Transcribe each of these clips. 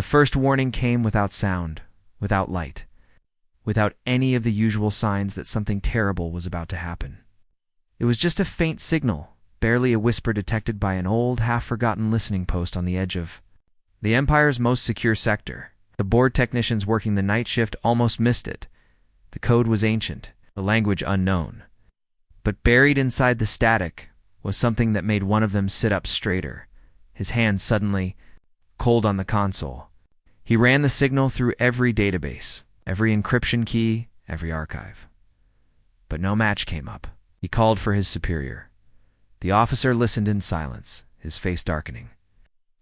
The first warning came without sound, without light, without any of the usual signs that something terrible was about to happen. It was just a faint signal, barely a whisper detected by an old, half-forgotten listening post on the edge of the Empire's most secure sector. The board technicians working the night shift almost missed it. The code was ancient, the language unknown. But buried inside the static was something that made one of them sit up straighter, his hand suddenly cold on the console. He ran the signal through every database, every encryption key, every archive. But no match came up. He called for his superior. The officer listened in silence, his face darkening.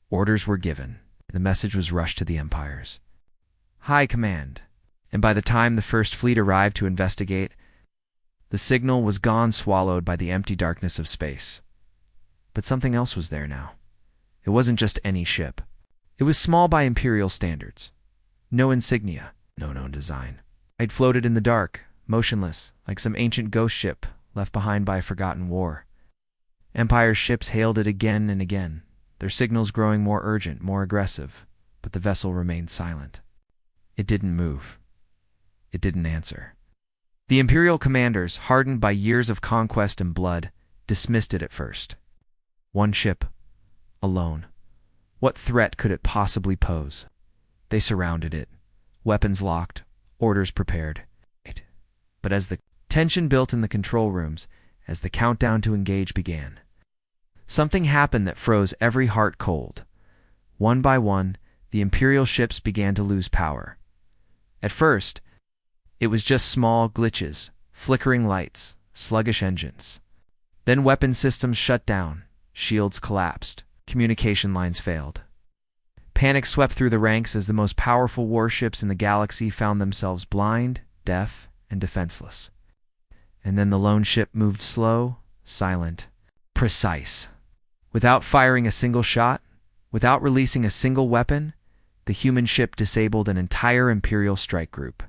Orders were given. The message was rushed to the Empires. High command. And by the time the first fleet arrived to investigate, the signal was gone, swallowed by the empty darkness of space. But something else was there now. It wasn't just any ship. It was small by Imperial standards. No insignia, no known design. It floated in the dark, motionless, like some ancient ghost ship left behind by a forgotten war. Empire's ships hailed it again and again, their signals growing more urgent, more aggressive, but the vessel remained silent. It didn't move. It didn't answer. The Imperial commanders, hardened by years of conquest and blood, dismissed it at first. One ship, alone. What threat could it possibly pose? They surrounded it, weapons locked, orders prepared. But as the tension built in the control rooms, as the countdown to engage began, something happened that froze every heart cold. One by one, the Imperial ships began to lose power. At first, it was just small glitches, flickering lights, sluggish engines. Then weapon systems shut down, shields collapsed, communication lines failed. Panic swept through the ranks as the most powerful warships in the galaxy found themselves blind, deaf, and defenseless. And then the lone ship moved slow, silent, precise. Without firing a single shot, without releasing a single weapon, the human ship disabled an entire Imperial strike group.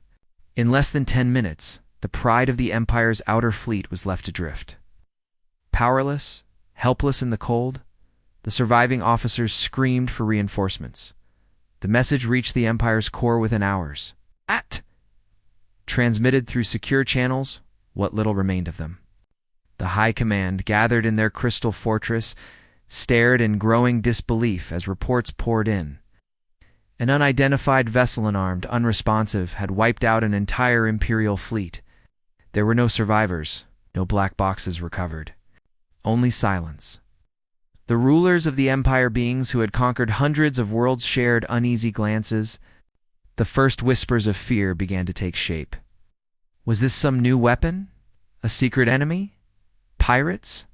In less than 10 minutes, the pride of the Empire's outer fleet was left adrift. Powerless, helpless in the cold, the surviving officers screamed for reinforcements. The message reached the Empire's core within hours. Transmitted through secure channels, what little remained of them. The High Command, gathered in their crystal fortress, stared in growing disbelief as reports poured in. An unidentified vessel, unarmed, unresponsive, had wiped out an entire Imperial fleet. There were no survivors, no black boxes recovered. Only silence. The rulers of the Empire, beings who had conquered hundreds of worlds, shared uneasy glances. The first whispers of fear began to take shape. Was this some new weapon? A secret enemy? Pirates?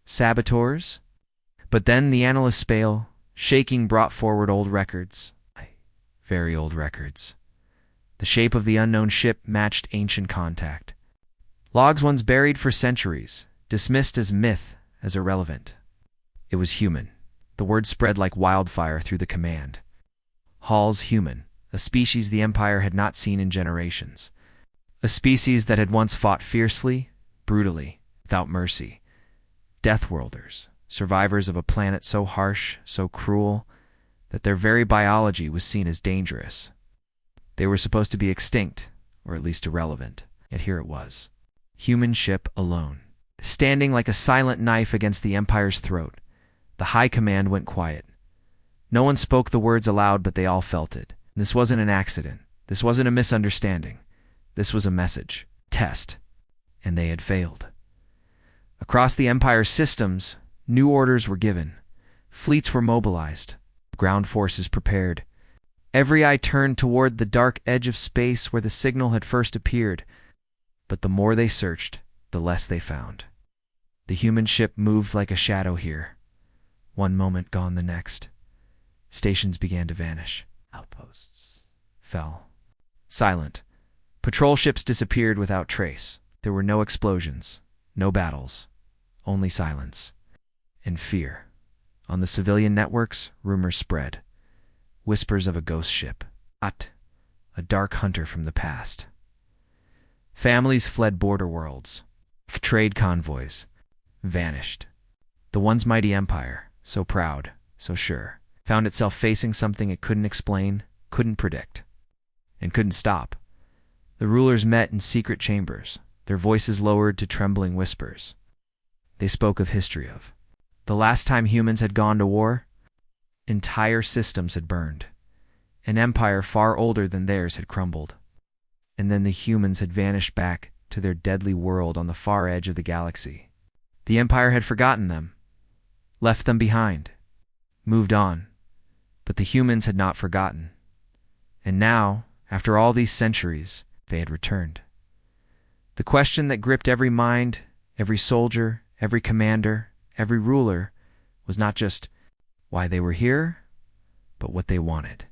Saboteurs? But then the analyst's spale, shaking, brought forward old records. Very old records. The shape of the unknown ship matched ancient contact. Logs once buried for centuries, dismissed as myth, as irrelevant. It was human. The word spread like wildfire through the command. Hall's human, a species the Empire had not seen in generations. A species that had once fought fiercely, brutally, without mercy. Deathworlders, survivors of a planet so harsh, so cruel, that their very biology was seen as dangerous. They were supposed to be extinct, or at least irrelevant, yet here it was. Human ship alone, standing like a silent knife against the Empire's throat. The High Command went quiet. No one spoke the words aloud, but they all felt it. This wasn't an accident. This wasn't a misunderstanding. This was a message. Test. And they had failed. Across the Empire's systems, new orders were given. Fleets were mobilized. Ground forces prepared. Every eye turned toward the dark edge of space where the signal had first appeared. But the more they searched, the less they found. The human ship moved like a shadow here. One moment gone the next. Stations began to vanish. Outposts fell. Silent. Patrol ships disappeared without trace. There were no explosions, no battles, only silence and fear. On the civilian networks, rumors spread. Whispers of a ghost ship. A dark hunter from the past. Families fled border worlds. Trade convoys vanished. The once mighty Empire, so proud, so sure, found itself facing something it couldn't explain, couldn't predict, and couldn't stop. The rulers met in secret chambers, their voices lowered to trembling whispers. They spoke of history of the last time humans had gone to war. Entire systems had burned. An empire far older than theirs had crumbled. And then the humans had vanished back to their deadly world on the far edge of the galaxy. The empire had forgotten them, left them behind, moved on. But the humans had not forgotten. And now, after all these centuries, they had returned. The question that gripped every mind, every soldier, every commander, every ruler, was not just why they were here, but what they wanted.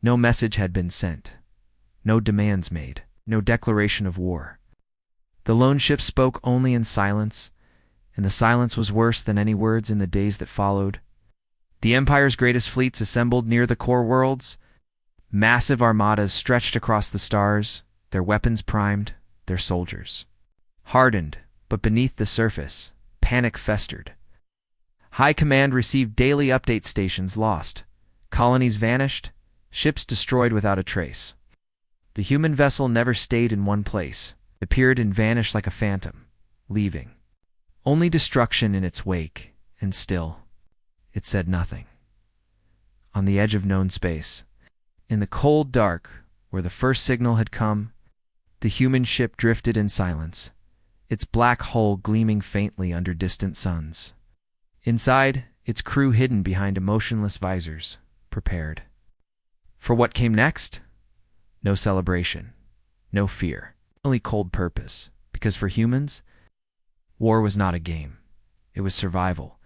No message had been sent, no demands made, no declaration of war. The lone ship spoke only in silence, and the silence was worse than any words in the days that followed. The Empire's greatest fleets assembled near the core worlds. Massive armadas stretched across the stars, their weapons primed, their soldiers hardened, but beneath the surface, panic festered. High Command received daily update stations lost, colonies vanished, ships destroyed without a trace. The human vessel never stayed in one place, appeared and vanished like a phantom, leaving only destruction in its wake, and still it said nothing. On the edge of known space, in the cold dark where the first signal had come, the human ship drifted in silence, its black hull gleaming faintly under distant suns. Inside, its crew hidden behind emotionless visors, prepared. For what came next? No celebration, no fear, only cold purpose, because for humans, war was not a game. It was survival,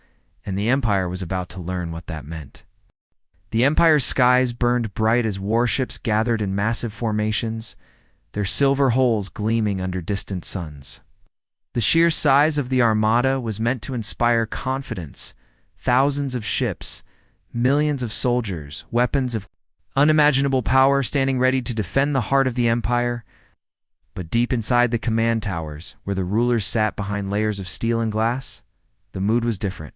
and the Empire was about to learn what that meant. The Empire's skies burned bright as warships gathered in massive formations, their silver hulls gleaming under distant suns. The sheer size of the armada was meant to inspire confidence. Thousands of ships, millions of soldiers, weapons of unimaginable power standing ready to defend the heart of the Empire. But deep inside the command towers, where the rulers sat behind layers of steel and glass, the mood was different.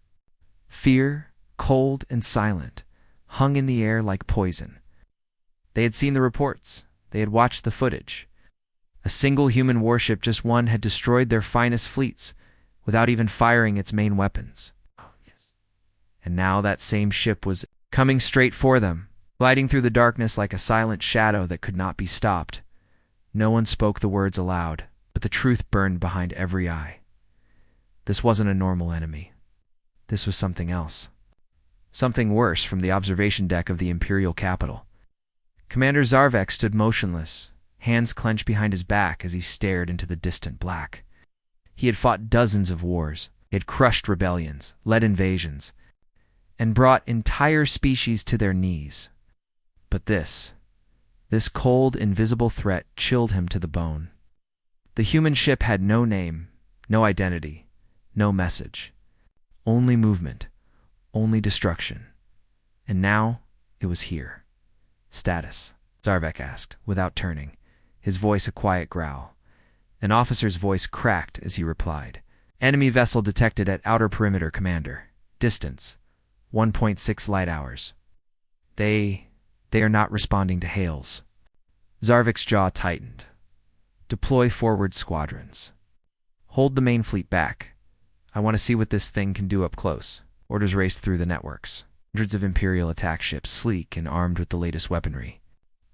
Fear, cold and silent, hung in the air like poison. They had seen the reports. They had watched the footage. A single human warship, just one, had destroyed their finest fleets without even firing its main weapons. And now that same ship was coming straight for them, gliding through the darkness like a silent shadow that could not be stopped. No one spoke the words aloud, but the truth burned behind every eye. This wasn't a normal enemy. This was something else. Something worse from the observation deck of the Imperial capital. Commander Zarvek stood motionless, hands clenched behind his back as he stared into the distant black. He had fought dozens of wars. He had crushed rebellions, led invasions, and brought entire species to their knees. But this cold, invisible threat chilled him to the bone. The human ship had no name, no identity, no message. Only movement, only destruction. And now it was here. Status, Zarvek asked, without turning, his voice a quiet growl. An officer's voice cracked as he replied. Enemy vessel detected at outer perimeter, Commander. Distance, 1.6 light hours. They are not responding to hails. Zarvik's jaw tightened. Deploy forward squadrons. Hold the main fleet back. I want to see what this thing can do up close. Orders raced through the networks. Hundreds of Imperial attack ships, sleek and armed with the latest weaponry,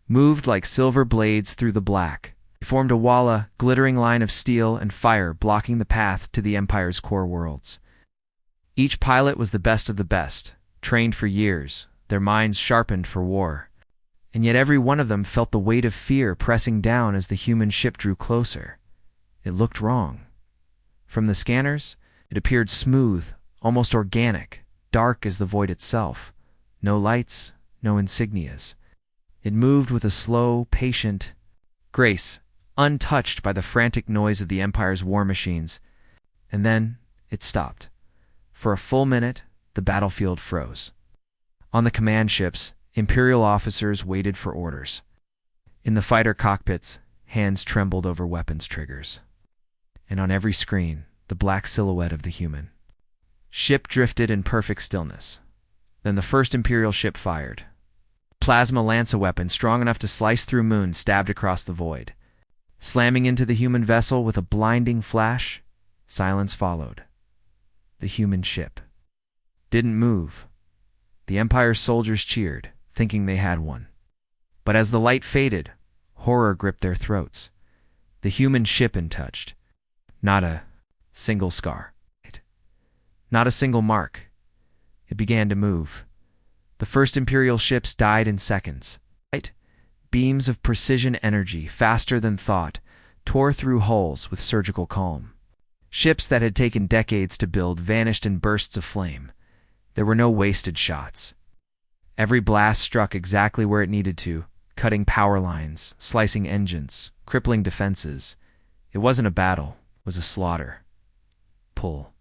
moved like silver blades through the black. They formed a walla, glittering line of steel and fire blocking the path to the Empire's core worlds. Each pilot was the best of the best, trained for years, their minds sharpened for war. And yet every one of them felt the weight of fear pressing down as the human ship drew closer. It looked wrong. From the scanners, it appeared smooth, almost organic, dark as the void itself. No lights, no insignias. It moved with a slow, patient grace, untouched by the frantic noise of the Empire's war machines. And then it stopped. For a full minute, the battlefield froze. On the command ships, Imperial officers waited for orders. In the fighter cockpits, hands trembled over weapons triggers. And on every screen, the black silhouette of the human ship drifted in perfect stillness. Then the first Imperial ship fired. Plasma Lancer weapon strong enough to slice through moon stabbed across the void. Slamming into the human vessel with a blinding flash, silence followed. The human ship didn't move. The Empire's soldiers cheered, thinking they had won. But as the light faded, horror gripped their throats. The human ship untouched. Not a single scar. Not a single mark. It began to move. The first Imperial ships died in seconds. Beams of precision energy, faster than thought, tore through hulls with surgical calm. Ships that had taken decades to build vanished in bursts of flame. There were no wasted shots. Every blast struck exactly where it needed to, cutting power lines, slicing engines, crippling defenses. It wasn't a battle, it was a slaughter. Pull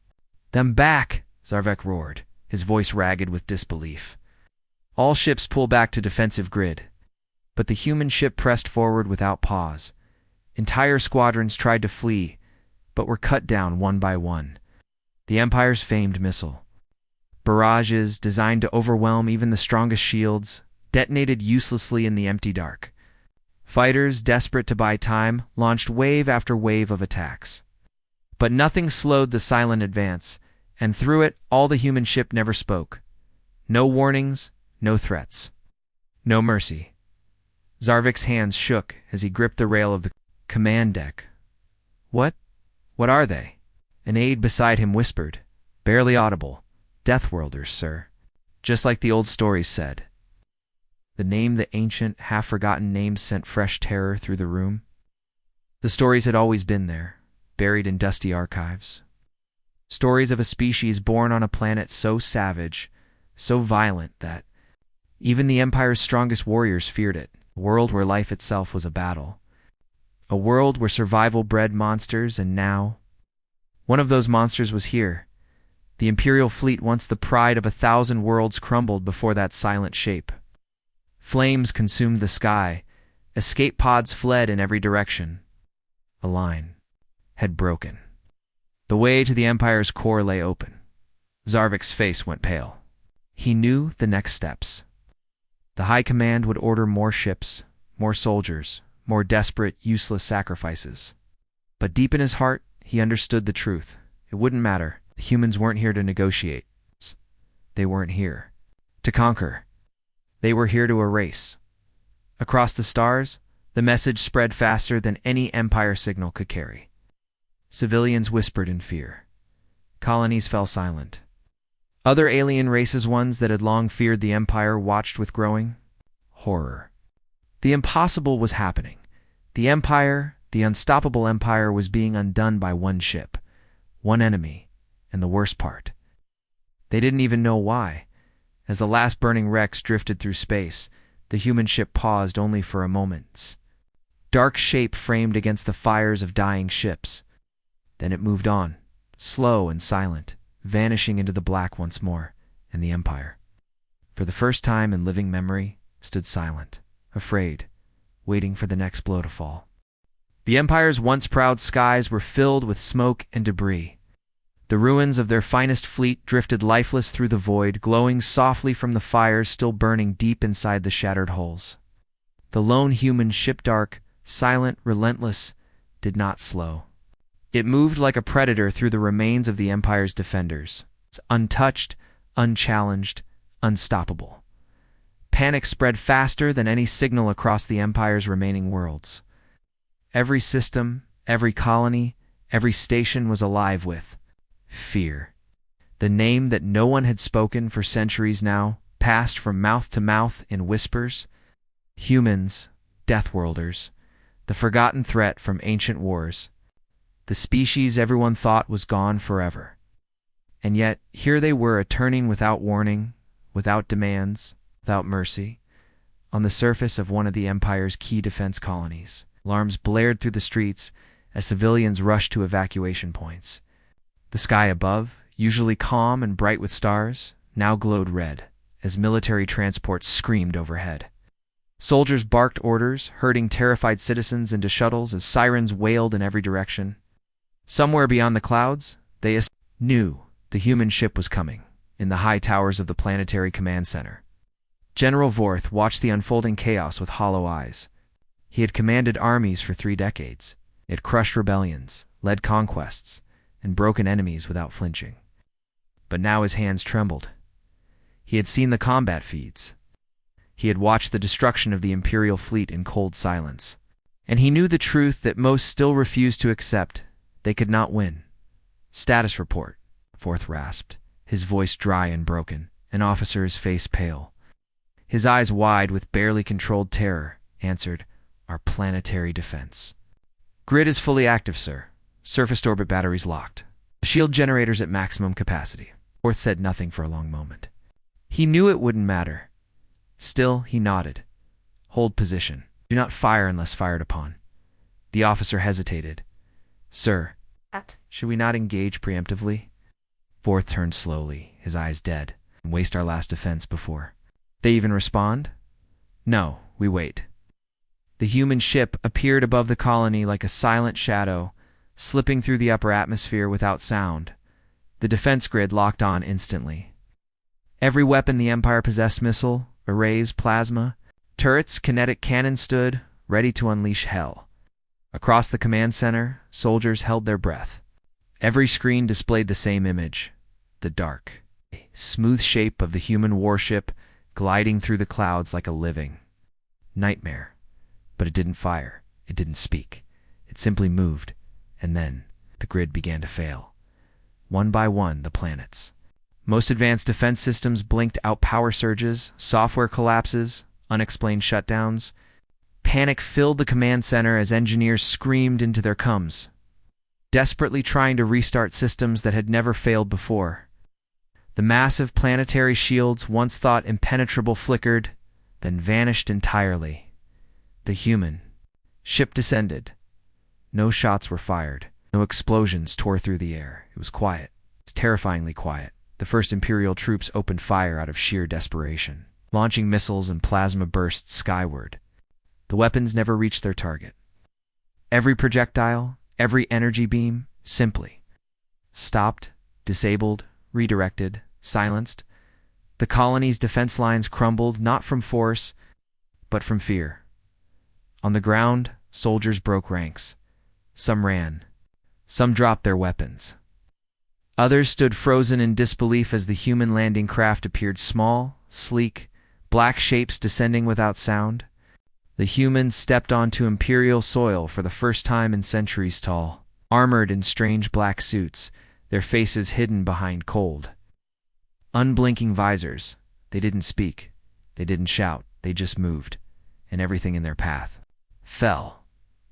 them back, Zarvek roared, his voice ragged with disbelief. All ships pull back to defensive grid. But the human ship pressed forward without pause. Entire squadrons tried to flee, but were cut down one by one. The Empire's famed missile, barrages designed to overwhelm even the strongest shields, detonated uselessly in the empty dark. Fighters, desperate to buy time, launched wave after wave of attacks. But nothing slowed the silent advance, and through it, all the human ship never spoke. No warnings, no threats, no mercy. Zarvik's hands shook as he gripped the rail of the command deck. What are they? An aide beside him whispered, barely audible. Deathworlders, sir. Just like the old stories said. The ancient, half-forgotten names sent fresh terror through the room. The stories had always been there, buried in dusty archives. Stories of a species born on a planet so savage, so violent that even the Empire's strongest warriors feared it. A world where life itself was a battle. A world where survival bred monsters, and now one of those monsters was here. The Imperial fleet, once the pride of 1,000 worlds, crumbled before that silent shape. Flames consumed the sky. Escape pods fled in every direction. A line had broken. The way to the Empire's core lay open. Zarvik's face went pale. He knew the next steps. The High Command would order more ships, more soldiers, more desperate, useless sacrifices. But deep in his heart, he understood the truth. It wouldn't matter. The humans weren't here to negotiate. They weren't here to conquer. They were here to erase. Across the stars, the message spread faster than any Empire signal could carry. Civilians whispered in fear. Colonies fell silent. Other alien races, ones that had long feared the Empire, watched with growing horror. The impossible was happening. The Empire, the unstoppable Empire, was being undone by one ship, one enemy, and the worst part. They didn't even know why. As the last burning wrecks drifted through space, the human ship paused only for a moment. Dark shape framed against the fires of dying ships. Then it moved on, slow and silent, vanishing into the black once more, and the Empire, for the first time in living memory, stood silent, afraid, waiting for the next blow to fall. The Empire's once proud skies were filled with smoke and debris. The ruins of their finest fleet drifted lifeless through the void, glowing softly from the fires still burning deep inside the shattered hulls. The lone human ship, dark, silent, relentless, did not slow. It moved like a predator through the remains of the Empire's defenders, untouched, unchallenged, unstoppable. Panic spread faster than any signal across the Empire's remaining worlds. Every system, every colony, every station was alive with fear. The name that no one had spoken for centuries now passed from mouth to mouth in whispers. Humans, Deathworlders, the forgotten threat from ancient wars. The species everyone thought was gone forever. And yet, here they were, returning without warning, without demands, without mercy, on the surface of one of the Empire's key defense colonies. Alarms blared through the streets as civilians rushed to evacuation points. The sky above, usually calm and bright with stars, now glowed red as military transports screamed overhead. Soldiers barked orders, herding terrified citizens into shuttles as sirens wailed in every direction. Somewhere beyond the clouds, they knew the human ship was coming. in the high towers of the planetary command center. General Vorth watched the unfolding chaos with hollow eyes. He had commanded armies for 3 decades. He had crushed rebellions, led conquests, and broken enemies without flinching. But now his hands trembled. He had seen the combat feeds. He had watched the destruction of the Imperial fleet in cold silence. And he knew the truth that most still refused to accept. They could not win. "Status report," Vorth rasped, his voice dry and broken, an officer's face pale. His eyes wide with barely controlled terror, answered, "Our planetary defense. Grid is fully active, sir. Surface-to-orbit batteries locked. Shield generators at maximum capacity." Vorth said nothing for a long moment. He knew it wouldn't matter. Still, he nodded. "Hold position. Do not fire unless fired upon." The officer hesitated. "Sir, should we not engage preemptively?" Vorth turned slowly, his eyes dead, and waste our last defense before they even respond? "No, we wait." The human ship appeared above the colony like a silent shadow, slipping through the upper atmosphere without sound. The defense grid locked on instantly. Every weapon the Empire possessed, missile, arrays, plasma, turrets, kinetic cannons stood, ready to unleash hell. Across the command center, soldiers held their breath. Every screen displayed the same image: the dark, smooth shape of the human warship gliding through the clouds like a living nightmare. But it didn't fire. It didn't speak. It simply moved. And then the grid began to fail. One by one, the planets. Most advanced defense systems blinked out power surges, software collapses, unexplained shutdowns. Panic filled the command center as engineers screamed into their cums, desperately trying to restart systems that had never failed before. The massive planetary shields, once thought impenetrable, flickered, then vanished entirely. The human ship descended. No shots were fired. No explosions tore through the air. It was quiet. It's terrifyingly quiet. The first Imperial troops opened fire out of sheer desperation, launching missiles and plasma bursts skyward. The weapons never reached their target. Every projectile, every energy beam, simply stopped, disabled, redirected, silenced. The colony's defense lines crumbled not from force, but from fear. On the ground, soldiers broke ranks. Some ran. Some dropped their weapons. Others stood frozen in disbelief as the human landing craft appeared small, sleek, black shapes descending without sound. The humans stepped onto Imperial soil for the first time in centuries tall, armored in strange black suits, their faces hidden behind cold, unblinking visors. They didn't speak. They didn't shout. They just moved, and everything in their path fell.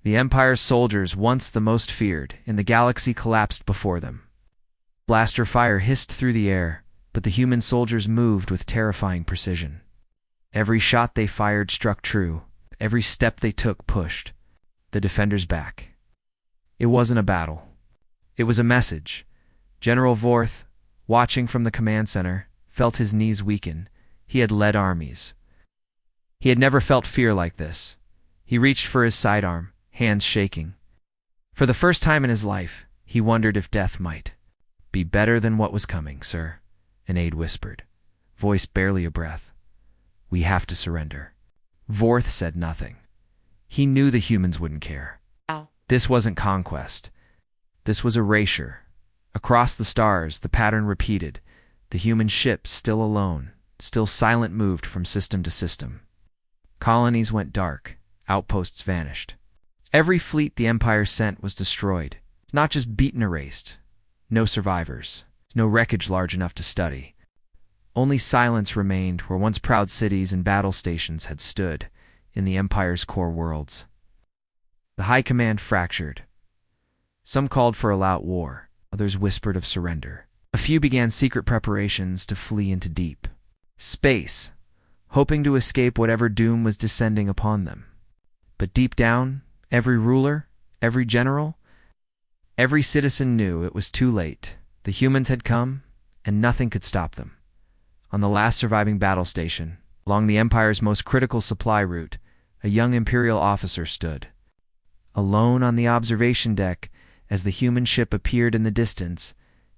The Empire's soldiers, once the most feared in the galaxy, collapsed before them. Blaster fire hissed through the air, but the human soldiers moved with terrifying precision. Every shot they fired struck true. Every step they took pushed the defenders back. It wasn't a battle. It was a message. General Vorth, watching from the command center, felt his knees weaken. He had led armies. He had never felt fear like this. He reached for his sidearm, hands shaking. For the first time in his life, he wondered if death might be better than what was coming. "Sir," an aide whispered, voice barely a breath. "We have to surrender." Vorth said nothing. He knew the humans wouldn't care. This wasn't conquest. This was erasure. Across the stars, the pattern repeated. The human ship, still alone, still silent, moved from system to system. Colonies went dark. Outposts vanished. Every fleet the Empire sent was destroyed. Not just beaten, erased. No survivors. No wreckage large enough to study. Only silence remained where once proud cities and battle stations had stood in the Empire's core worlds. The High Command fractured. Some called for all-out war. Others whispered of surrender. A few began secret preparations to flee into deep space, hoping to escape whatever doom was descending upon them. But deep down, every ruler, every general, every citizen knew it was too late. The humans had come, and nothing could stop them. On the last surviving battle station, along the Empire's most critical supply route, a young Imperial officer stood. Alone on the observation deck, as the human ship appeared in the distance,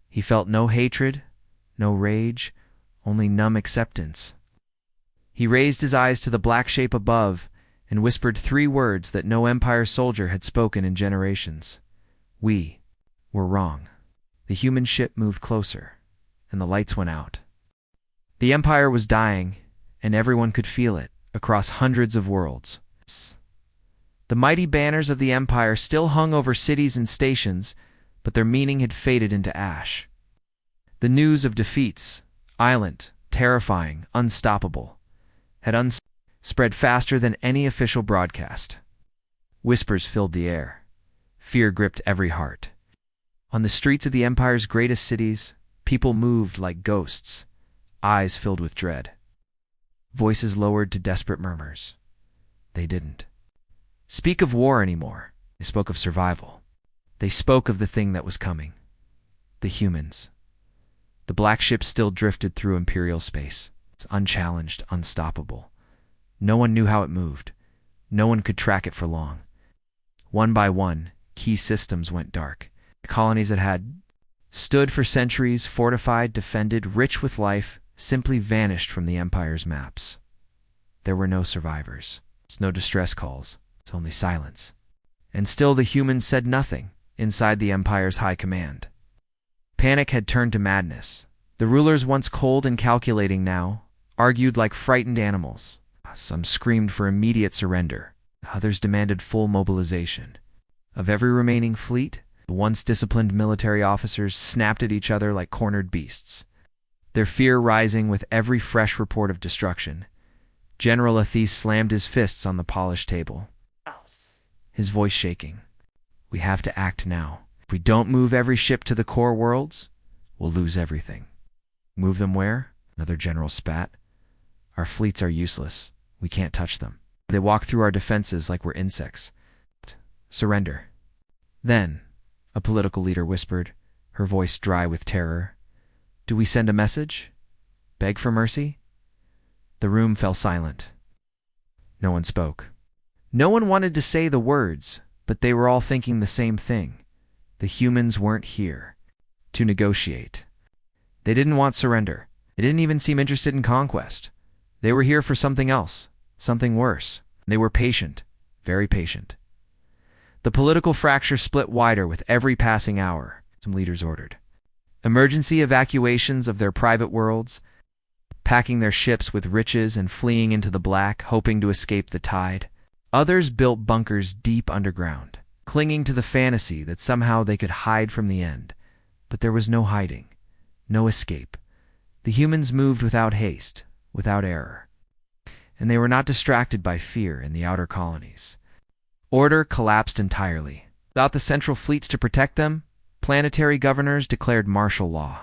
he felt no hatred, no rage, only numb acceptance. He raised his eyes to the black shape above and whispered 3 words that no Empire soldier had spoken in generations. We were wrong. The human ship moved closer, and the lights went out. The Empire was dying, and everyone could feel it across hundreds of worlds. The mighty banners of the Empire still hung over cities and stations, but their meaning had faded into ash. The news of defeats, violent, terrifying, unstoppable, had spread faster than any official broadcast. Whispers filled the air. Fear gripped every heart. On the streets of the Empire's greatest cities, people moved like ghosts, eyes filled with dread. Voices lowered to desperate murmurs. They didn't speak of war anymore. They spoke of survival. They spoke of the thing that was coming. The humans. The black ship still drifted through Imperial space. It's unchallenged, unstoppable. No one knew how it moved. No one could track it for long. One by one, key systems went dark. The colonies that had stood for centuries, fortified, defended, rich with life, simply vanished from the Empire's maps. There were no survivors. No distress calls. It's only silence. And still the humans said nothing inside the Empire's high command. Panic had turned to madness. The rulers, once cold and calculating now, argued like frightened animals. Some screamed for immediate surrender. Others demanded full mobilization. Of every remaining fleet, the once disciplined military officers snapped at each other like cornered beasts. Their fear rising with every fresh report of destruction. General Athis slammed his fists on the polished table, his voice shaking. We have to act now. If we don't move every ship to the core worlds, we'll lose everything. Move them where? Another general spat. Our fleets are useless. We can't touch them. They walk through our defenses like we're insects. Surrender. Then, a political leader whispered, her voice dry with terror. Do we send a message? Beg for mercy? The room fell silent. No one spoke. No one wanted to say the words, but they were all thinking the same thing. The humans weren't here to negotiate. They didn't want surrender. They didn't even seem interested in conquest. They were here for something else, something worse. They were patient, very patient. The political fracture split wider with every passing hour. Some leaders ordered emergency evacuations of their private worlds, packing their ships with riches and fleeing into the black, hoping to escape the tide. Others built bunkers deep underground, clinging to the fantasy that somehow they could hide from the end. But there was no hiding, no escape. The humans moved without haste, without error. And they were not distracted by fear in the outer colonies. Order collapsed entirely. Without the central fleets to protect them, planetary governors declared martial law.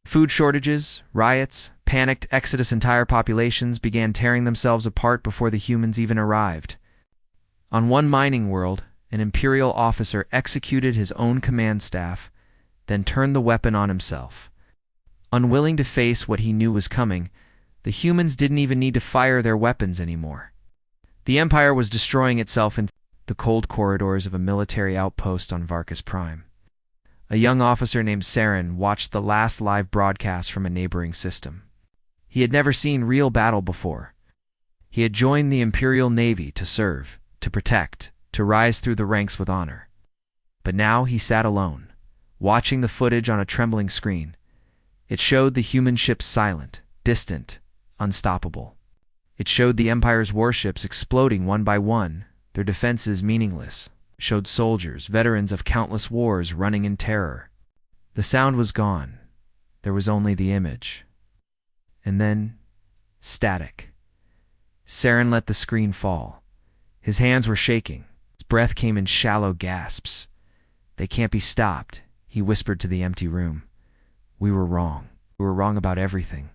Food shortages, riots, panicked exodus, entire populations began tearing themselves apart before the humans even arrived. On one mining world, an imperial officer executed his own command staff, then turned the weapon on himself. Unwilling to face what he knew was coming, the humans didn't even need to fire their weapons anymore. The Empire was destroying itself in the cold corridors of a military outpost on Varkas Prime. A young officer named Saren watched the last live broadcast from a neighboring system. He had never seen real battle before. He had joined the Imperial Navy to serve, to protect, to rise through the ranks with honor. But now he sat alone, watching the footage on a trembling screen. It showed the human ships silent, distant, unstoppable. It showed the Empire's warships exploding one by one, their defenses meaningless. It showed soldiers, veterans of countless wars, running in terror. The sound was gone. There was only the image. And then, static. Saren let the screen fall. His hands were shaking. His breath came in shallow gasps. They can't be stopped, he whispered to the empty room. We were wrong. We were wrong about everything.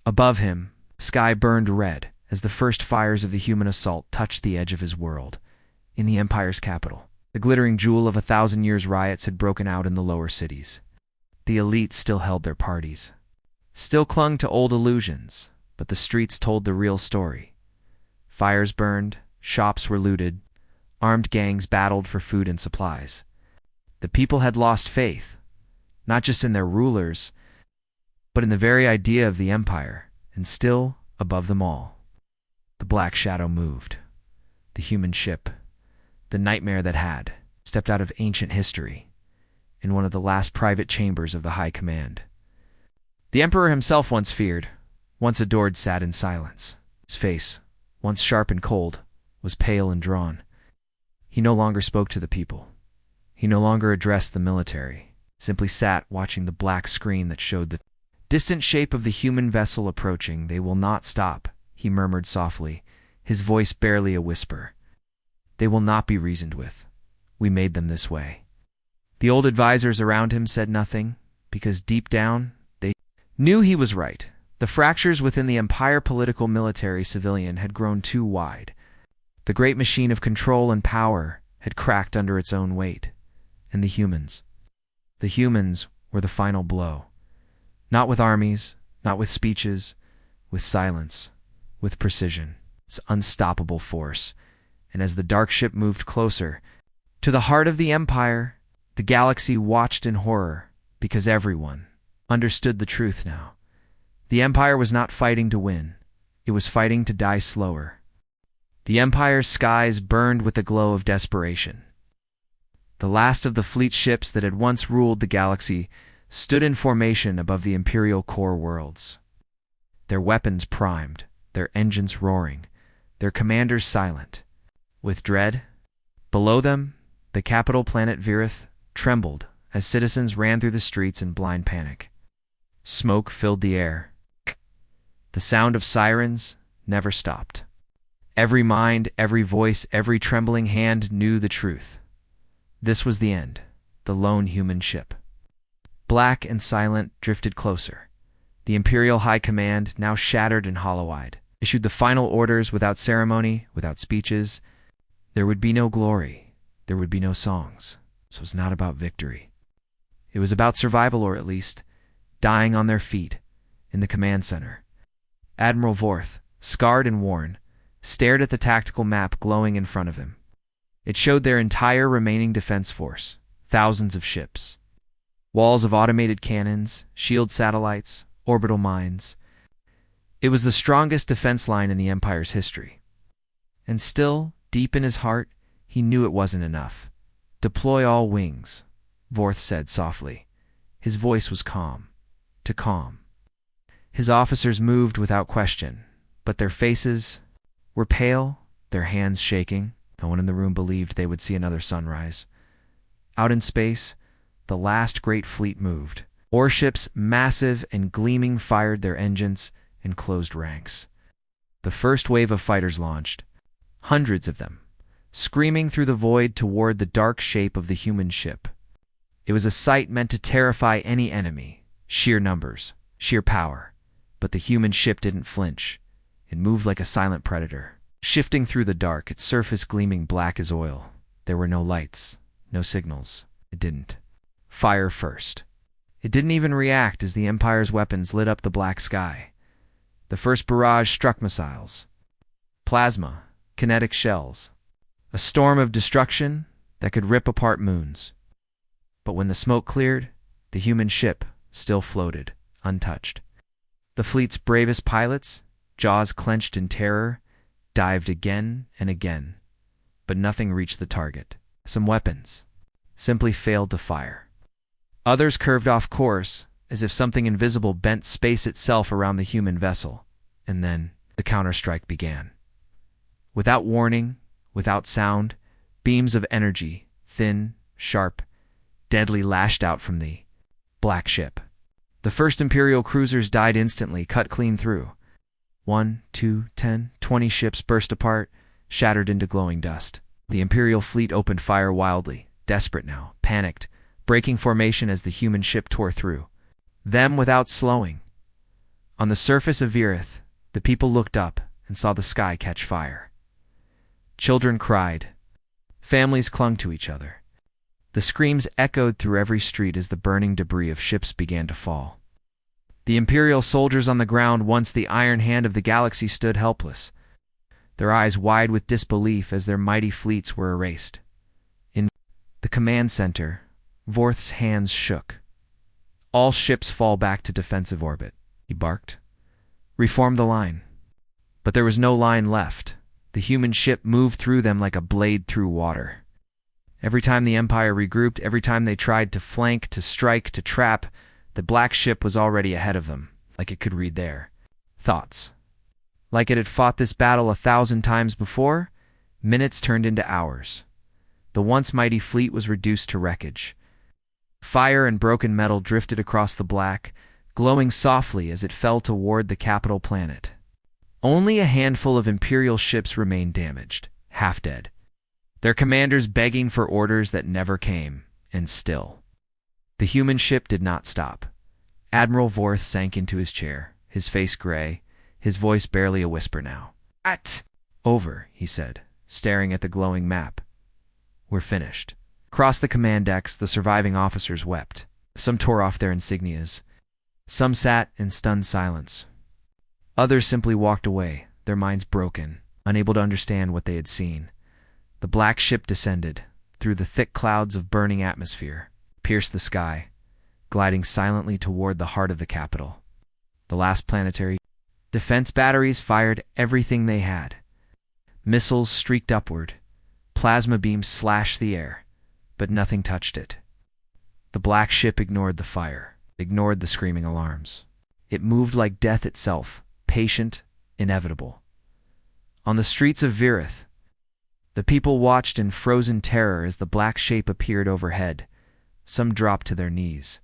Above him, the sky burned red as the first fires of the human assault touched the edge of his world. In the Empire's capital, the glittering jewel of 1,000 years' riots had broken out in the lower cities. The elite still held their parties, still clung to old illusions, but the streets told the real story. Fires burned, shops were looted, armed gangs battled for food and supplies. The people had lost faith, not just in their rulers, but in the very idea of the Empire, and still, above them all, the black shadow moved. The human ship, the nightmare that had, stepped out of ancient history, in one of the last private chambers of the High Command. The Emperor himself, once feared, once adored, sat in silence. His face, once sharp and cold, was pale and drawn. He no longer spoke to the people. He no longer addressed the military, simply sat watching the black screen that showed the distant shape of the human vessel approaching. "They will not stop," he murmured softly, his voice barely a whisper. "They will not be reasoned with. We made them this way." The old advisors around him said nothing, because deep down, they knew he was right. The fractures within the Empire, political, military, civilian, had grown too wide. The great machine of control and power had cracked under its own weight. And the humans were the final blow. Not with armies, not with speeches, with silence, with precision, its unstoppable force. And as the dark ship moved closer to the heart of the Empire, the galaxy watched in horror, because everyone understood the truth now. The Empire was not fighting to win. It was fighting to die slower. The Empire's skies burned with the glow of desperation. The last of the fleet ships that had once ruled the galaxy stood in formation above the Imperial core worlds. Their weapons primed, their engines roaring, their commanders silent. With dread, below them, the capital planet Virith trembled as citizens ran through the streets in blind panic. Smoke filled the air. The sound of sirens never stopped. Every mind, every voice, every trembling hand knew the truth. This was the end, the lone human ship. Black and silent, drifted closer. The Imperial High Command, now shattered and hollow-eyed, issued the final orders without ceremony, without speeches. There would be no glory. There would be no songs. This was not about victory. It was about survival, or at least dying on their feet in the command center. Admiral Vorth, scarred and worn, stared at the tactical map glowing in front of him. It showed their entire remaining defense force, thousands of ships, walls of automated cannons, shield satellites, orbital mines. It was the strongest defense line in the Empire's history. And still, deep in his heart, he knew it wasn't enough. "Deploy all wings," Vorth said softly. His voice was calm, to calm. His officers moved without question, but their faces were pale, their hands shaking. No one in the room believed they would see another sunrise. Out in space, the last great fleet moved. Warships, massive and gleaming, fired their engines and closed ranks. The first wave of fighters launched, hundreds of them, screaming through the void toward the dark shape of the human ship. It was a sight meant to terrify any enemy. Sheer numbers, sheer power. But the human ship didn't flinch. It moved like a silent predator, shifting through the dark, its surface gleaming black as oil. There were no lights, no signals. It didn't fire first. It didn't even react as the Empire's weapons lit up the black sky. The first barrage struck missiles, plasma, kinetic shells, a storm of destruction that could rip apart moons. But when the smoke cleared, the human ship still floated, untouched. The fleet's bravest pilots, jaws clenched in terror, dived again and again, but nothing reached the target. Some weapons simply failed to fire. Others curved off course, as if something invisible bent space itself around the human vessel. And then the counterstrike began. Without warning, without sound, beams of energy, thin, sharp, deadly, lashed out from the black ship. The first Imperial cruisers died instantly, cut clean through. 1, 2, 10, 20 ships burst apart, shattered into glowing dust. The Imperial fleet opened fire wildly, desperate now, panicked, breaking formation as the human ship tore through them without slowing. On the surface of Virith, the people looked up and saw the sky catch fire. Children cried. Families clung to each other. The screams echoed through every street as the burning debris of ships began to fall. The Imperial soldiers on the ground, once the iron hand of the galaxy, stood helpless, their eyes wide with disbelief as their mighty fleets were erased. In the command center, Vorth's hands shook. All ships fall back to defensive orbit, he barked. Reform the line. But there was no line left. The human ship moved through them like a blade through water. Every time the Empire regrouped, every time they tried to flank, to strike, to trap, the black ship was already ahead of them, like it could read their thoughts. Like it had fought this battle 1,000 times before, minutes turned into hours. The once mighty fleet was reduced to wreckage. Fire and broken metal drifted across the black, glowing softly as it fell toward the capital planet. Only a handful of Imperial ships remained damaged, half dead, their commanders begging for orders that never came, and still. The human ship did not stop. Admiral Vorth sank into his chair, his face gray, his voice barely a whisper now. Over, he said, staring at the glowing map. We're finished. Across the command decks, the surviving officers wept. Some tore off their insignias. Some sat in stunned silence. Others simply walked away, their minds broken, unable to understand what they had seen. The black ship descended, through the thick clouds of burning atmosphere, pierced the sky, gliding silently toward the heart of the capital. The last planetary defense batteries fired everything they had. Missiles streaked upward. Plasma beams slashed the air, but nothing touched it. The black ship ignored the fire, ignored the screaming alarms. It moved like death itself, patient, inevitable. On the streets of Virith, the people watched in frozen terror as the black shape appeared overhead. Some dropped to their knees.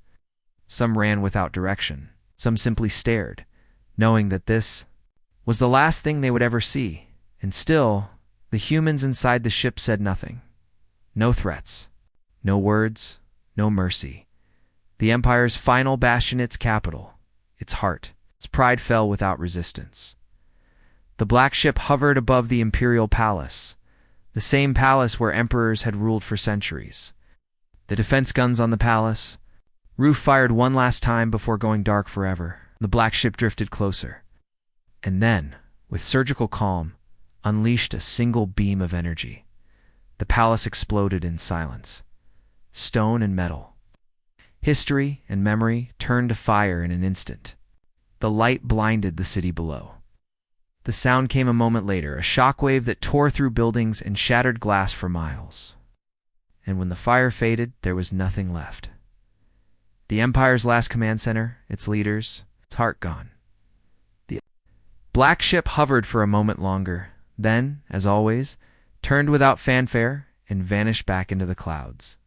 Some ran without direction. Some simply stared, knowing that this was the last thing they would ever see. And still, the humans inside the ship said nothing. No threats. No words. No mercy. The Empire's final bastion, its capital, its heart, its pride fell without resistance. The black ship hovered above the Imperial Palace, the same palace where emperors had ruled for centuries. The defense guns on the palace roof fired one last time before going dark forever. The black ship drifted closer, and then, with surgical calm, unleashed a single beam of energy. The palace exploded in silence. Stone and metal, history and memory turned to fire in an instant. The light blinded the city below. The sound came a moment later, a shockwave that tore through buildings and shattered glass for miles. And when the fire faded, there was nothing left. The Empire's last command center, its leaders, its heart gone. The black ship hovered for a moment longer, then, as always, turned without fanfare and vanished back into the clouds,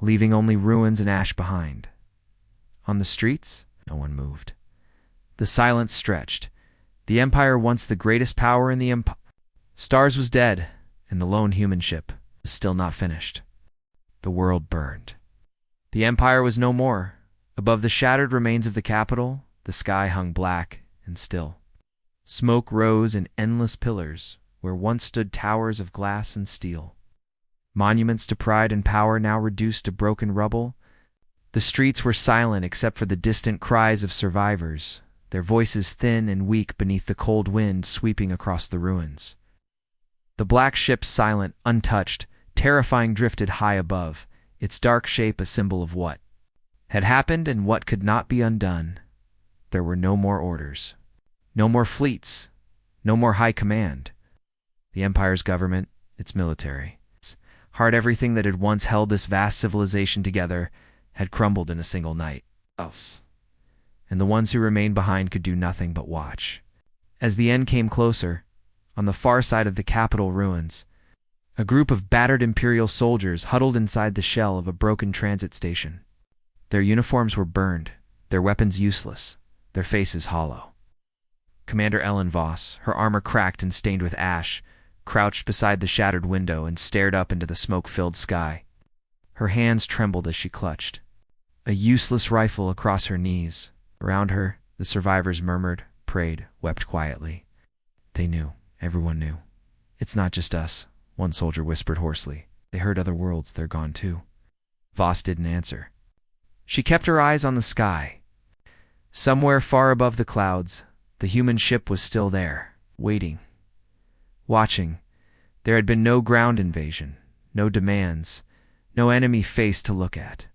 leaving only ruins and ash behind. On the streets, no one moved. The silence stretched. The Empire, once the greatest power in the Empire, Stars was dead, and the lone human ship was still not finished. The world burned. The Empire was no more. Above the shattered remains of the capital, the sky hung black and still. Smoke rose in endless pillars where once stood towers of glass and steel. Monuments to pride and power now reduced to broken rubble. The streets were silent except for the distant cries of survivors, their voices thin and weak beneath the cold wind sweeping across the ruins. The black ship, silent, untouched, terrifying, drifted high above, its dark shape a symbol of what had happened and what could not be undone. There were no more orders, no more fleets, no more high command. The Empire's government, its military, its heart, everything that had once held this vast civilization together, had crumbled in a single night. And the ones who remained behind could do nothing but watch. As the end came closer, on the far side of the capital ruins, a group of battered Imperial soldiers huddled inside the shell of a broken transit station. Their uniforms were burned, their weapons useless, their faces hollow. Commander Ellen Voss, her armor cracked and stained with ash, crouched beside the shattered window and stared up into the smoke-filled sky. Her hands trembled as she clutched a useless rifle across her knees. Around her, the survivors murmured, prayed, wept quietly. They knew. Everyone knew. It's not just us, one soldier whispered hoarsely. They heard other worlds. They're gone too. Voss didn't answer. She kept her eyes on the sky. Somewhere far above the clouds, the human ship was still there, waiting, watching. There had been no ground invasion, no demands, no enemy face to look at.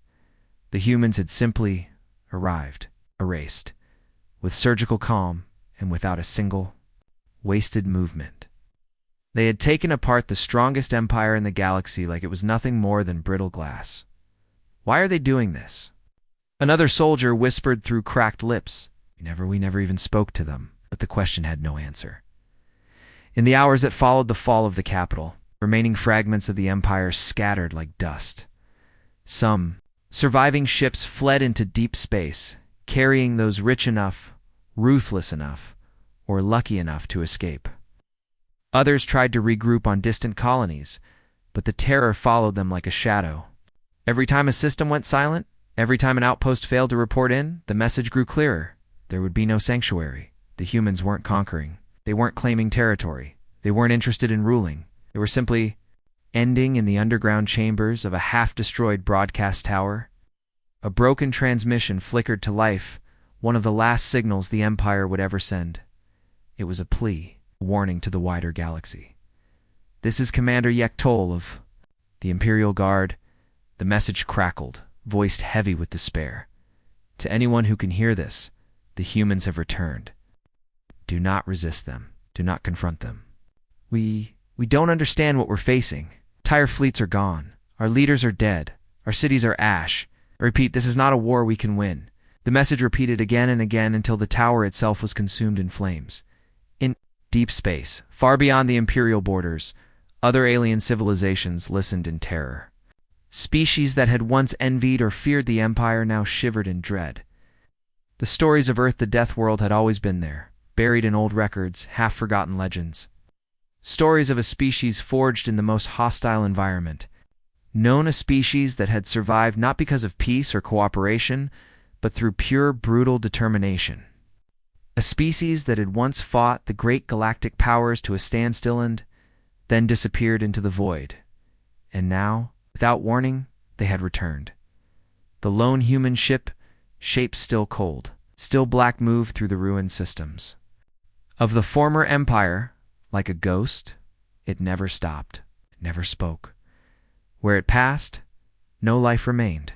The humans had simply arrived, erased, with surgical calm and without a single wasted movement. They had taken apart the strongest empire in the galaxy like it was nothing more than brittle glass. Why are they doing this? Another soldier whispered through cracked lips. We never even spoke to them, but the question had no answer. In the hours that followed the fall of the capital, remaining fragments of the empire scattered like dust. Some surviving ships fled into deep space, carrying those rich enough, ruthless enough, or lucky enough to escape. Others tried to regroup on distant colonies, but the terror followed them like a shadow. Every time a system went silent, every time an outpost failed to report in, the message grew clearer. There would be no sanctuary. The humans weren't conquering. They weren't claiming territory. They weren't interested in ruling. They were simply ending in the underground chambers of a half-destroyed broadcast tower. A broken transmission flickered to life, one of the last signals the Empire would ever send. It was a plea, a warning to the wider galaxy. "This is Commander Yektol of the Imperial Guard." The message crackled, voiced heavy with despair. "To anyone who can hear this, the humans have returned. Do not resist them. Do not confront them. We don't understand what we're facing. Entire fleets are gone. Our leaders are dead. Our cities are ash. I repeat, this is not a war we can win." The message repeated again and again until the tower itself was consumed in flames. In deep space, far beyond the Imperial borders, other alien civilizations listened in terror. Species that had once envied or feared the Empire now shivered in dread. The stories of Earth, the Death World, had always been there, buried in old records, half-forgotten legends. Stories of a species forged in the most hostile environment. Known a species that had survived not because of peace or cooperation, but through pure, brutal determination. A species that had once fought the great galactic powers to a standstill and then disappeared into the void. And now, without warning, they had returned. The lone human ship, shape still cold, still black, moved through the ruined systems. Of the former empire, like a ghost, it never stopped, it never spoke. Where it passed, no life remained.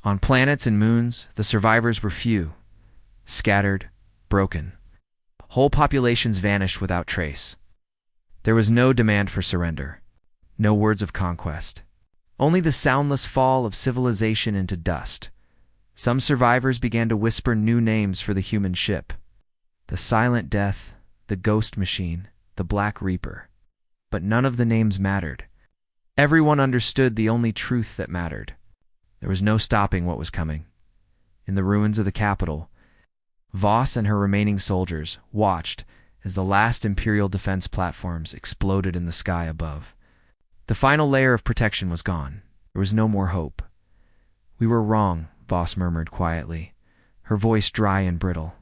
On planets and moons, the survivors were few, scattered, broken. Whole populations vanished without trace. There was no demand for surrender, no words of conquest. Only the soundless fall of civilization into dust. Some survivors began to whisper new names for the human ship. The Silent Death, the Ghost Machine, the Black Reaper. But none of the names mattered. Everyone understood the only truth that mattered. There was no stopping what was coming. In the ruins of the capital, Voss and her remaining soldiers watched as the last Imperial defense platforms exploded in the sky above. The final layer of protection was gone. There was no more hope. "We were wrong," Voss murmured quietly, her voice dry and brittle.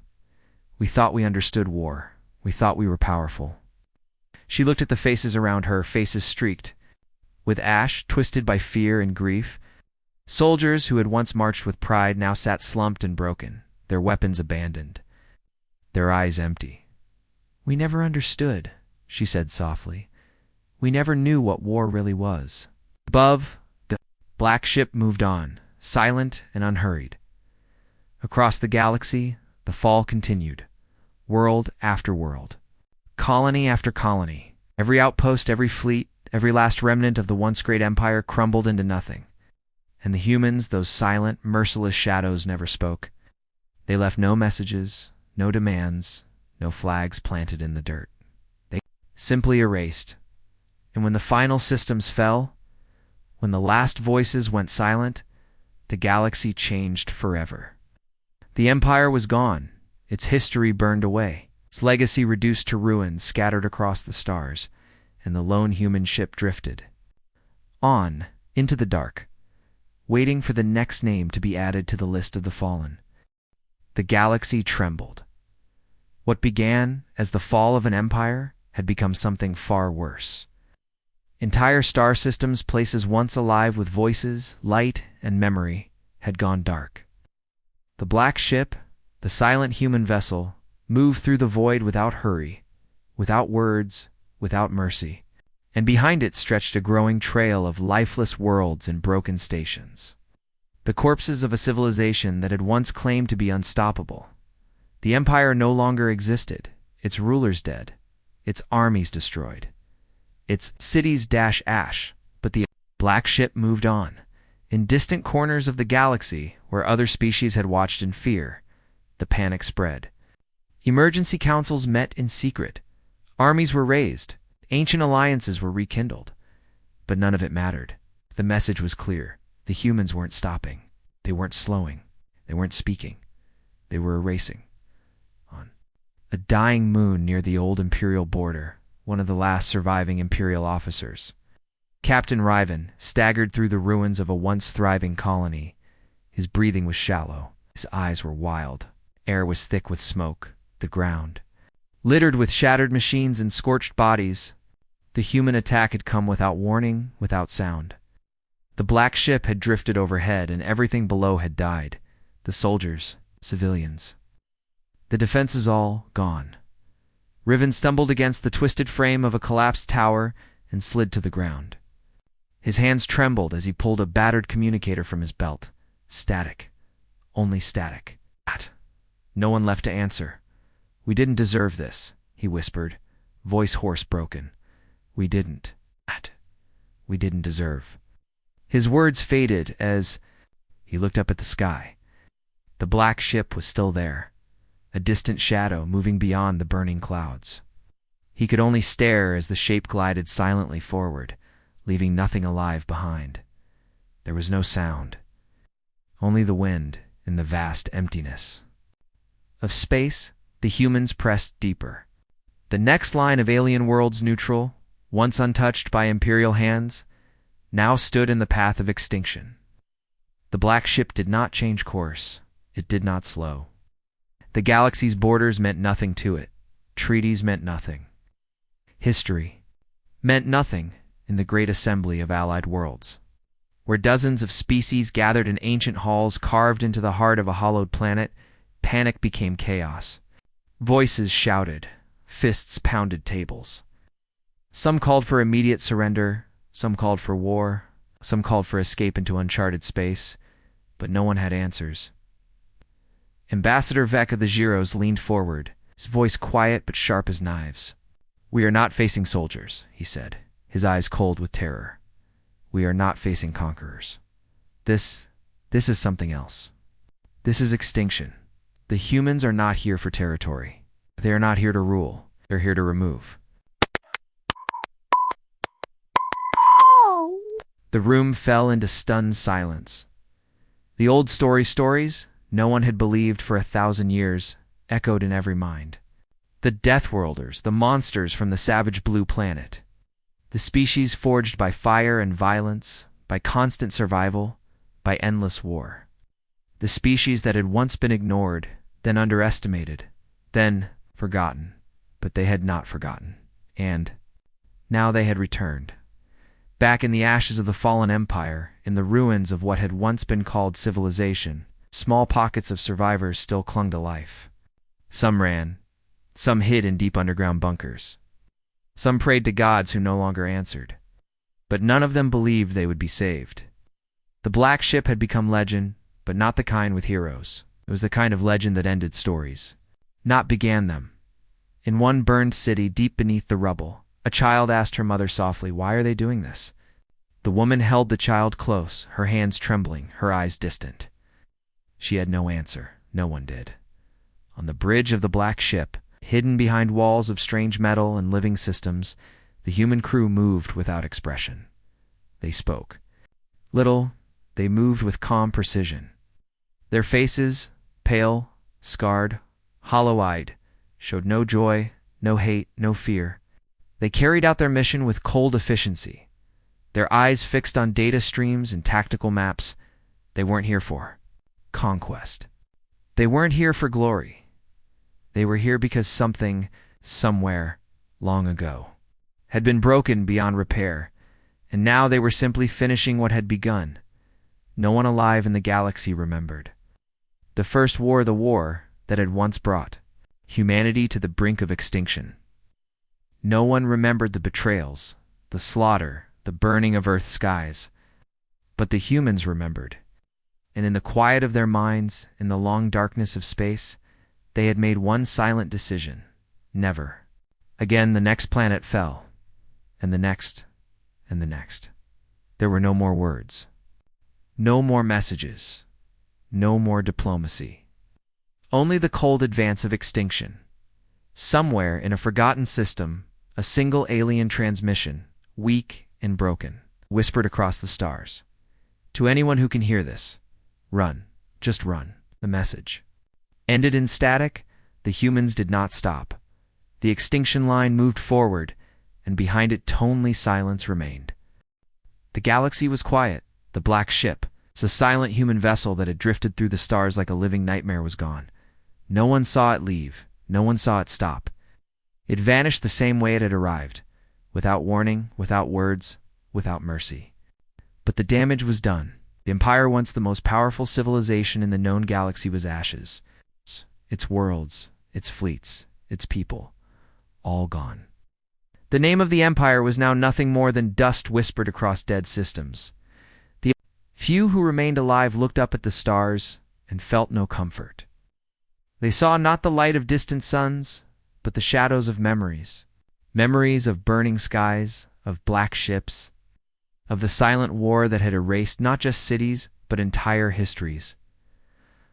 "We thought we understood war. We thought we were powerful." She looked at the faces around her, faces streaked with ash, twisted by fear and grief. Soldiers who had once marched with pride now sat slumped and broken, their weapons abandoned, their eyes empty. "We never understood," she said softly. "We never knew what war really was." Above, the black ship moved on, silent and unhurried. Across the galaxy, the fall continued, world after world, colony after colony. Every outpost, every fleet, every last remnant of the once great empire crumbled into nothing. And the humans, those silent, merciless shadows, never spoke. They left no messages, no demands, no flags planted in the dirt. They simply erased. And when the final systems fell, when the last voices went silent, the galaxy changed forever. The empire was gone, its history burned away, its legacy reduced to ruins scattered across the stars, and the lone human ship drifted on into the dark, waiting for the next name to be added to the list of the fallen. The galaxy trembled. What began as the fall of an empire had become something far worse. Entire star systems, places once alive with voices, light, and memory, had gone dark. The black ship, the silent human vessel, moved through the void without hurry, without words, without mercy, and behind it stretched a growing trail of lifeless worlds and broken stations. the corpses of a civilization that had once claimed to be unstoppable. The empire no longer existed, its rulers dead, its armies destroyed, its cities dash ash, but the black ship moved on. In distant corners of the galaxy, where other species had watched in fear, the panic spread. Emergency councils met in secret. Armies were raised. Ancient alliances were rekindled. But none of it mattered. The message was clear. The humans weren't stopping. They weren't slowing. They weren't speaking. They were erasing. On a dying moon near the old Imperial border, one of the last surviving Imperial officers, Captain Riven, staggered through the ruins of a once thriving colony. His breathing was shallow. His eyes were wild. Air was thick with smoke. The ground, littered with shattered machines and scorched bodies. The human attack had come without warning, without sound. The black ship had drifted overhead, and everything below had died. The soldiers, civilians. The defenses all gone. Riven stumbled against the twisted frame of a collapsed tower and slid to the ground. His hands trembled as he pulled a battered communicator from his belt. Static. Only static. No one left to answer. "We didn't deserve this," he whispered, voice hoarse, broken. We didn't deserve." His words faded as he looked up at the sky. The black ship was still there, a distant shadow moving beyond the burning clouds. He could only stare as the shape glided silently forward, leaving nothing alive behind. There was no sound, only the wind in the vast emptiness of space. The humans pressed deeper. The next line of alien worlds neutral, once untouched by Imperial hands, now stood in the path of extinction. The black ship did not change course. It did not slow. The galaxy's borders meant nothing to it. Treaties meant nothing. History meant nothing in the great assembly of allied worlds, where dozens of species gathered in ancient halls carved into the heart of a hollowed planet. Panic became chaos. Voices shouted. Fists pounded tables. Some called for immediate surrender. Some called for war. Some called for escape into uncharted space. But no one had answers. Ambassador Vec of the Giros leaned forward, his voice quiet but sharp as knives. "We are not facing soldiers," he said, his eyes cold with terror. "We are not facing conquerors. This is something else. This is extinction. The humans are not here for territory. They are not here to rule. They're here to remove." The room fell into stunned silence. The old stories no one had believed for 1,000 years echoed in every mind. The Deathworlders, the monsters from the savage blue planet. The species forged by fire and violence, by constant survival, by endless war. The species that had once been ignored, then underestimated, then forgotten. But they had not forgotten. And now they had returned. Back in the ashes of the fallen empire, in the ruins of what had once been called civilization, small pockets of survivors still clung to life. Some ran. Some hid in deep underground bunkers. Some prayed to gods who no longer answered. But none of them believed they would be saved. The black ship had become legend, but not the kind with heroes. It was the kind of legend that ended stories, not began them. In one burned city deep beneath the rubble, a child asked her mother softly, "Why are they doing this?" The woman held the child close, her hands trembling, her eyes distant. She had no answer. No one did. On the bridge of the black ship, hidden behind walls of strange metal and living systems, the human crew moved without expression. They spoke. Little, they moved with calm precision. Their faces, pale, scarred, hollow-eyed, showed no joy, no hate, no fear. They carried out their mission with cold efficiency, their eyes fixed on data streams and tactical maps. They weren't here for conquest. They weren't here for glory. They were here because something, somewhere, long ago, had been broken beyond repair, and now they were simply finishing what had begun. No one alive in the galaxy remembered. The first war, the war that had once brought humanity to the brink of extinction. No one remembered the betrayals, the slaughter, the burning of Earth's skies. But the humans remembered. and in the quiet of their minds, in the long darkness of space, they had made one silent decision: never. Again the next planet fell, and the next, and the next. There were no more words, no more messages, no more diplomacy. Only the cold advance of extinction. Somewhere in a forgotten system, a single alien transmission, weak and broken, whispered across the stars. To anyone who can hear this, run, just run. The message ended in static. The humans did not stop. The extinction line moved forward, and behind it toneless silence remained. The galaxy was quiet. The black ship, a silent human vessel that had drifted through the stars like a living nightmare, was gone. No one saw it leave. No one saw it stop. It vanished the same way it had arrived, without warning, without words, without mercy. But the damage was done. The Empire, once the most powerful civilization in the known galaxy, was ashes. Its worlds, its fleets, its people, all gone. The name of the Empire was now nothing more than dust whispered across dead systems. The few who remained alive looked up at the stars and felt no comfort. They saw not the light of distant suns, but the shadows of memories. Memories of burning skies, of black ships, of the silent war that had erased not just cities, but entire histories.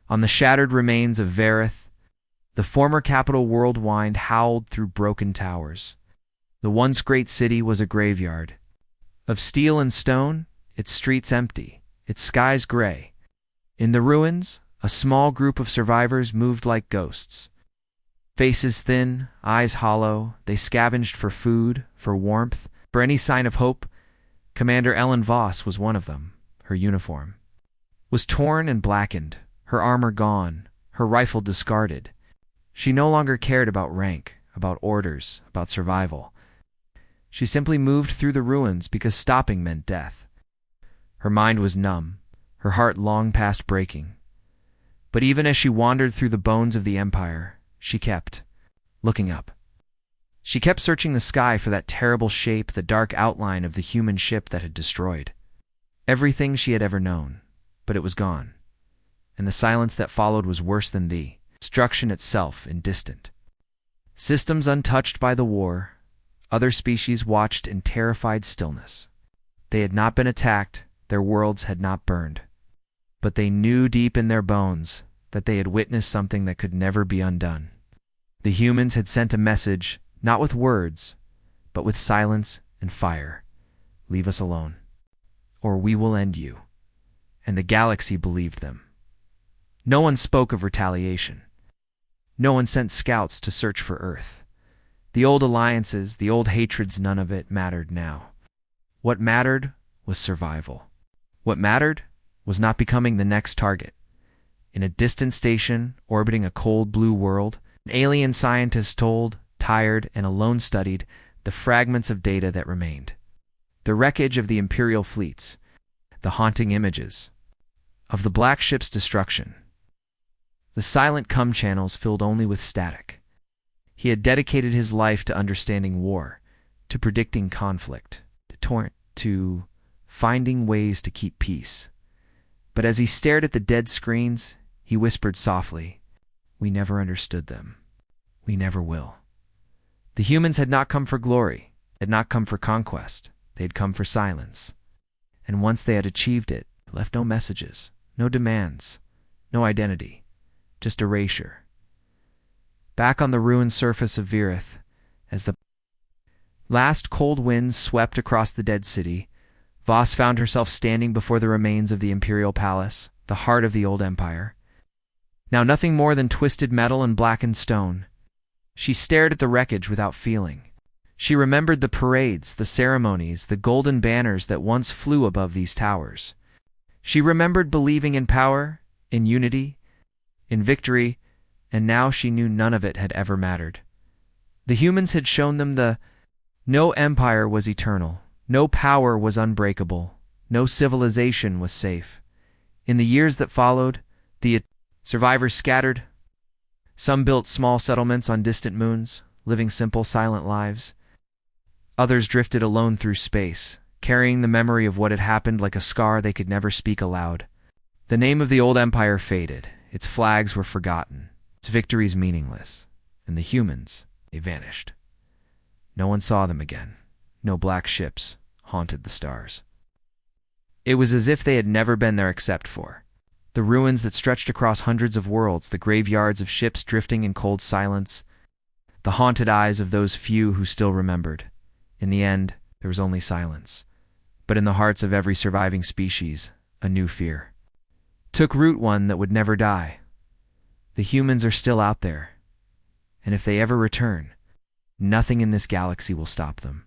On the shattered remains of Vareth, the former capital world wind howled through broken towers. The once great city was a graveyard. Of steel and stone, its streets empty, its skies gray. In the ruins, a small group of survivors moved like ghosts. Faces thin, eyes hollow, they scavenged for food, for warmth, for any sign of hope. Commander Ellen Voss was one of them. Her uniform was torn and blackened, her armor gone, her rifle discarded. She no longer cared about rank, about orders, about survival. She simply moved through the ruins because stopping meant death. Her mind was numb, her heart long past breaking. But even as she wandered through the bones of the Empire, she kept looking up. She kept searching the sky for that terrible shape, the dark outline of the human ship that had destroyed everything she had ever known. But it was gone, and the silence that followed was worse than the destruction itself, and distant. Systems untouched by the war, other species watched in terrified stillness. They had not been attacked, their worlds had not burned. But they knew deep in their bones that they had witnessed something that could never be undone. The humans had sent a message, not with words, but with silence and fire. Leave us alone, or we will end you. And the galaxy believed them. No one spoke of retaliation. No one sent scouts to search for Earth. The old alliances, the old hatreds, none of it mattered now. What mattered was survival. What mattered was not becoming the next target. In a distant station orbiting a cold blue world, an alien scientist told, tired and alone, studied the fragments of data that remained. The wreckage of the Imperial fleets, the haunting images of the black ship's destruction. The silent channels filled only with static. He had dedicated his life to understanding war, to predicting conflict, to finding ways to keep peace. But as he stared at the dead screens, he whispered softly, "We never understood them. We never will." The humans had not come for glory, had not come for conquest. They had come for silence. And once they had achieved it, they left no messages, no demands, no identity, just erasure. Back on the ruined surface of Virith, as the last cold winds swept across the dead city, Voss found herself standing before the remains of the Imperial Palace, the heart of the old empire. Now nothing more than twisted metal and blackened stone. She stared at the wreckage without feeling. She remembered the parades, the ceremonies, the golden banners that once flew above these towers. She remembered believing in power, in unity, in victory, and now she knew none of it had ever mattered. The humans had shown them no empire was eternal, no power was unbreakable, no civilization was safe. In the years that followed, the survivors scattered. Some built small settlements on distant moons, living simple, silent lives. Others drifted alone through space, carrying the memory of what had happened like a scar they could never speak aloud. The name of the old empire faded, its flags were forgotten, its victories meaningless, and the humans, they vanished. No one saw them again. No black ships haunted the stars. It was as if they had never been there except for the ruins that stretched across hundreds of worlds, the graveyards of ships drifting in cold silence, the haunted eyes of those few who still remembered. In the end, there was only silence. But in the hearts of every surviving species, a new fear took root, one that would never die. The humans are still out there, and if they ever return, nothing in this galaxy will stop them.